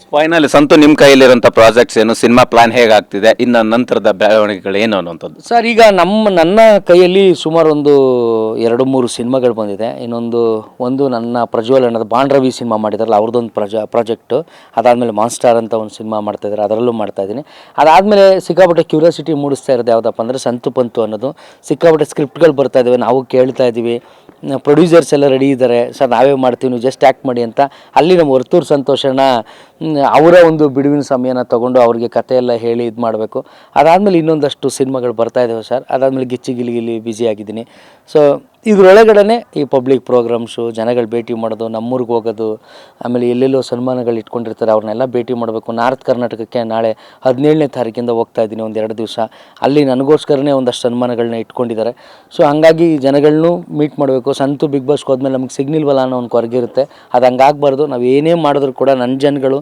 Finally Santu ನಿಮ್ಮ ಕೈಯಲ್ಲಿರುವಂಥ projects ಏನು, ಸಿನಿಮಾ ಪ್ಲಾನ್ ಹೇಗಾಗ್ತಿದೆ, ಇನ್ನು ನಂತರದ ಬೆಳವಣಿಗೆಗಳು ಏನು ಅನ್ನುವಂಥದ್ದು? ಸರ್, ಈಗ ನನ್ನ ಕೈಯಲ್ಲಿ ಸುಮಾರು ಒಂದು 2-3 ಸಿನಿಮಾಗಳು ಬಂದಿದೆ. ಒಂದು ನನ್ನ ಪ್ರಜ್ವಲ್ ಅನ್ನೋದು ಬಾಂಡ್ ರವಿ ಸಿನಿಮಾ ಮಾಡಿದಾರಲ್ಲ, ಅವ್ರದ್ದೊಂದು ಪ್ರಾಜೆಕ್ಟು. ಅದಾದಮೇಲೆ ಮಾನ್ಸ್ಟಾರ್ ಅಂತ ಒಂದು ಸಿನಿಮಾ ಮಾಡ್ತಾಯಿದ್ದಾರೆ, ಅದರಲ್ಲೂ ಮಾಡ್ತಾಯಿದ್ದೀನಿ. ಅದಾದಮೇಲೆ ಸಿಕ್ಕಾಪಟ್ಟೆ ಕ್ಯೂರಿಯಾಸಿಟಿ ಮೂಡಿಸ್ತಾ ಇರೋದು ಯಾವುದಪ್ಪ ಅಂದರೆ ಸಂತು ಪಂತು ಅನ್ನೋದು. ಸಿಕ್ಕಾಪಟ್ಟೆ ಸ್ಕ್ರಿಪ್ಟ್ಗಳು ಬರ್ತಾ ಇದ್ದಾವೆ, ನಾವು ಕೇಳ್ತಾ ಇದ್ದೀವಿ. ಪ್ರೊಡ್ಯೂಸರ್ಸ್ ಎಲ್ಲ ರೆಡಿ ಇದ್ದಾರೆ, ಸರ್ ನಾವೇ ಮಾಡ್ತೀವಿ, ನೀವು ಜಸ್ಟ್ ಆ್ಯಕ್ಟ್ ಮಾಡಿ ಅಂತ. ಅಲ್ಲಿ ನಮ್ಮ ವರ್ತೂರು ಸಂತೋಷನ ಅವರ ಒಂದು ಬಿಡುವಿನ ಸಮಯನ ತೊಗೊಂಡು ಅವ್ರಿಗೆ ಕತೆ ಎಲ್ಲ ಹೇಳಿ ಇದು ಮಾಡಬೇಕು. ಅದಾದಮೇಲೆ ಇನ್ನೊಂದಷ್ಟು ಸಿನಿಮಾಗಳು ಬರ್ತಾ ಇದ್ದಾವೆ ಸರ್. ಅದಾದಮೇಲೆ ಗಿಚ್ಚಿ ಗಿಲಿ ಬ್ಯುಸಿ ಆಗಿದ್ದೀನಿ. ಸೊ ಇದರೊಳಗಡೆ ಈ ಪಬ್ಲಿಕ್ ಪ್ರೋಗ್ರಾಮ್ಸು, ಜನಗಳು ಭೇಟಿ ಮಾಡೋದು, ನಮ್ಮೂರಿಗೆ ಹೋಗೋದು, ಆಮೇಲೆ ಎಲ್ಲೆಲ್ಲೋ ಸನ್ಮಾನಗಳು ಇಟ್ಕೊಂಡಿರ್ತಾರೆ, ಅವ್ರನ್ನೆಲ್ಲ ಭೇಟಿ ಮಾಡಬೇಕು. ನಾರ್ತ್ ಕರ್ನಾಟಕಕ್ಕೆ ನಾಳೆ 17ನೇ ತಾರೀಕಿಂದ ಹೋಗ್ತಾ ಇದ್ದೀನಿ, 1-2 ದಿವಸ. ಅಲ್ಲಿ ನನಗೋಸ್ಕರನೇ ಒಂದಷ್ಟು ಸನ್ಮಾನಗಳನ್ನ ಇಟ್ಕೊಂಡಿದ್ದಾರೆ. ಸೊ ಹಾಗಾಗಿ ಜನಗಳನ್ನೂ ಮೀಟ್ ಮಾಡಬೇಕು. ಸಂತು ಬಿಗ್ ಬಾಸ್ಗೆ ಹೋದ್ಮೇಲೆ ನಮಗೆ ಸಿಗ್ನಿಲ್ವಲ್ಲ ಅನ್ನೋ ಒಂದು ಕೊರಗಿರುತ್ತೆ. ಅದು ಹಂಗಾಗಬಾರ್ದು. ನಾವು ಏನೇ ಮಾಡಿದ್ರು ಕೂಡ ನನ್ನ ಜನಗಳು,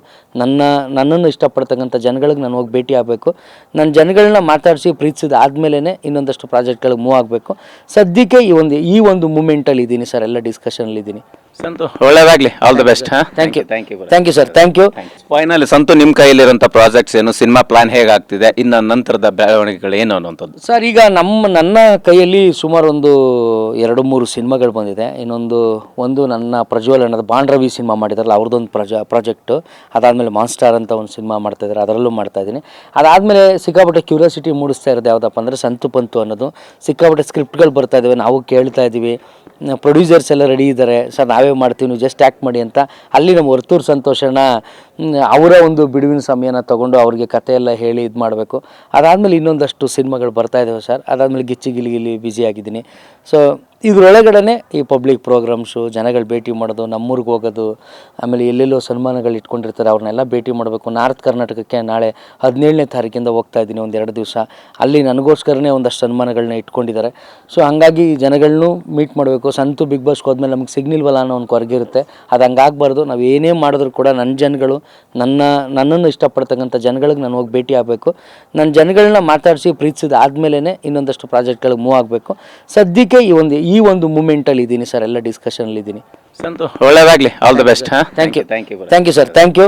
ನನ್ನನ್ನು ಇಷ್ಟಪಡ್ತಕ್ಕಂಥ ಜನಗಳಿಗೆ ನಾನು ಹೋಗಿ ಭೇಟಿ ಆಗಬೇಕು. ನನ್ನ ಜನಗಳನ್ನ ಮಾತಾಡಿಸಿ ಪ್ರೀತಿಸಿದ ಆದಮೇಲೆ ಇನ್ನೊಂದಷ್ಟು ಪ್ರಾಜೆಕ್ಟ್ಗಳಿಗೆ ಮೂವ್ ಆಗಬೇಕು. ಸದ್ಯಕ್ಕೆ ಈ ಒಂದು ಮೂಮೆಂಟಲ್ಲಿ ಇದ್ದೀನಿ ಸರ್, ಎಲ್ಲ ಡಿಸ್ಕಷನಲ್ಲಿ ಇದ್ದೀನಿ. ಸಂತು, ಒಳ್ಳೆಯದಾಗಲಿ, all the best. Thank you sir, thank you. Finally Santu ನಿಮ್ಮ ಕೈಯಲ್ಲಿರುವಂಥ ಪ್ರಾಜೆಕ್ಟ್ಸ್ ಏನು, ಸಿನಿಮಾ ಪ್ಲಾನ್ ಹೇಗಾಗ್ತಿದೆ, ಇನ್ನು ನಂತರದ ಬೆಳವಣಿಗೆಗಳು ಏನು ಅನ್ನುವಂಥದ್ದು? ಸರ್, ಈಗ ನನ್ನ ಕೈಯಲ್ಲಿ ಸುಮಾರು ಒಂದು 2-3 ಸಿನಿಮಾಗಳು ಬಂದಿದೆ. ಒಂದು ನನ್ನ ಪ್ರಜ್ವಲ್ ಅನ್ನೋದು ಬಾಂಡ್ ರವಿ ಸಿನಿಮಾ ಮಾಡಿದಾರಲ್ಲ, ಅವ್ರದ್ದೊಂದು ಪ್ರಾಜೆಕ್ಟು. ಅದಾದಮೇಲೆ ಮಾನ್ಸ್ಟಾರ್ ಅಂತ ಒಂದು ಸಿನಿಮಾ ಮಾಡ್ತಾಯಿದ್ದಾರೆ, ಅದರಲ್ಲೂ ಮಾಡ್ತಾಯಿದ್ದೀನಿ. ಅದಾದಮೇಲೆ ಸಿಕ್ಕಾಪಟ್ಟೆ ಕ್ಯೂರಿಯಾಸಿಟಿ ಮೂಡಿಸ್ತಾ ಇರೋದು ಯಾವುದಪ್ಪ ಅಂದರೆ ಸಂತು ಪಂತು ಅನ್ನೋದು. ಸಿಕ್ಕಾಪಟ್ಟೆ ಸ್ಕ್ರಿಪ್ಟ್ಗಳು ಬರ್ತಾ ಇದ್ದಾವೆ, ನಾವು ಕೇಳ್ತಾ ಇದ್ದೀವಿ. ಪ್ರೊಡ್ಯೂಸರ್ಸ್ ಎಲ್ಲ ರೆಡಿ ಇದ್ದಾರೆ, ಸರ್ ನಾವೇ ಮಾಡ್ತೀವಿ, ನೀವು ಜಸ್ಟ್ ಆ್ಯಕ್ಟ್ ಮಾಡಿ ಅಂತ. ಅಲ್ಲಿ ನಮ್ಮ ವರ್ತೂರು ಸಂತೋಷನ ಅವರ ಒಂದು ಬಿಡುವಿನ ಸಮಯನ ತೊಗೊಂಡು ಅವ್ರಿಗೆ ಕತೆ ಎಲ್ಲ ಹೇಳಿ ಇದು ಮಾಡಬೇಕು. ಅದಾದಮೇಲೆ ಇನ್ನೊಂದಷ್ಟು ಸಿನಿಮಾಗಳು ಬರ್ತಾ ಇದ್ದಾವೆ ಸರ್. ಅದಾದಮೇಲೆ ಗಿಚ್ಚಿ ಗಿಲಿ ಬ್ಯುಸಿ ಆಗಿದ್ದೀನಿ. ಸೊ ಇದರೊಳಗಡೆ ಈ ಪಬ್ಲಿಕ್ ಪ್ರೋಗ್ರಾಮ್ಸು, ಜನಗಳು ಭೇಟಿ ಮಾಡೋದು, ನಮ್ಮೂರಿಗೆ ಹೋಗೋದು, ಆಮೇಲೆ ಎಲ್ಲೆಲ್ಲೋ ಸನ್ಮಾನಗಳು ಇಟ್ಕೊಂಡಿರ್ತಾರೆ, ಅವ್ರನ್ನೆಲ್ಲ ಭೇಟಿ ಮಾಡಬೇಕು. ನಾರ್ತ್ ಕರ್ನಾಟಕಕ್ಕೆ ನಾಳೆ 17ನೇ ತಾರೀಕಿಂದ ಹೋಗ್ತಾ ಇದ್ದೀನಿ, 1-2 ದಿವಸ. ಅಲ್ಲಿ ನನಗೋಸ್ಕರನೇ ಒಂದಷ್ಟು ಸನ್ಮಾನಗಳನ್ನ ಇಟ್ಕೊಂಡಿದ್ದಾರೆ. ಸೊ ಹಾಗಾಗಿ ಜನಗಳನ್ನೂ ಮೀಟ್ ಮಾಡಬೇಕು. ಸಂತು ಬಿಗ್ ಬಾಸ್ಗೆ ಹೋದ್ಮೇಲೆ ನಮಗೆ ಸಿಗ್ನಿಲ್ವಲ್ಲ ಅನ್ನೋ ಒಂದು ಕೊರಗಿರುತ್ತೆ. ಅದು ಹಂಗಾಗಬಾರ್ದು. ನಾವು ಏನೇ ಮಾಡಿದ್ರು ಕೂಡ ನನ್ನ ಜನಗಳು, ನನ್ನನ್ನು ಇಷ್ಟಪಡ್ತಕ್ಕಂಥ ಜನಗಳಿಗೆ ನಾನು ಹೋಗಿ ಭೇಟಿ ಆಗಬೇಕು. ನನ್ನ ಜನಗಳನ್ನ ಮಾತಾಡಿಸಿ ಪ್ರೀತಿಸಿದ ಆದಮೇಲೆ ಇನ್ನೊಂದಷ್ಟು ಪ್ರಾಜೆಕ್ಟ್ಗಳಿಗೆ ಮೂವ್ ಆಗಬೇಕು. ಸದ್ಯಕ್ಕೆ ಈ ಒಂದು ಮೂಮೆಂಟಲ್ಲಿ ಇದ್ದೀನಿ ಸರ್, ಎಲ್ಲ ಡಿಸ್ಕಷನಲ್ಲಿ ಇದ್ದೀನಿ. ಸಂತು, ಒಳ್ಳೆಯದಾಗಲಿ, all the best. Thank you sir, thank you.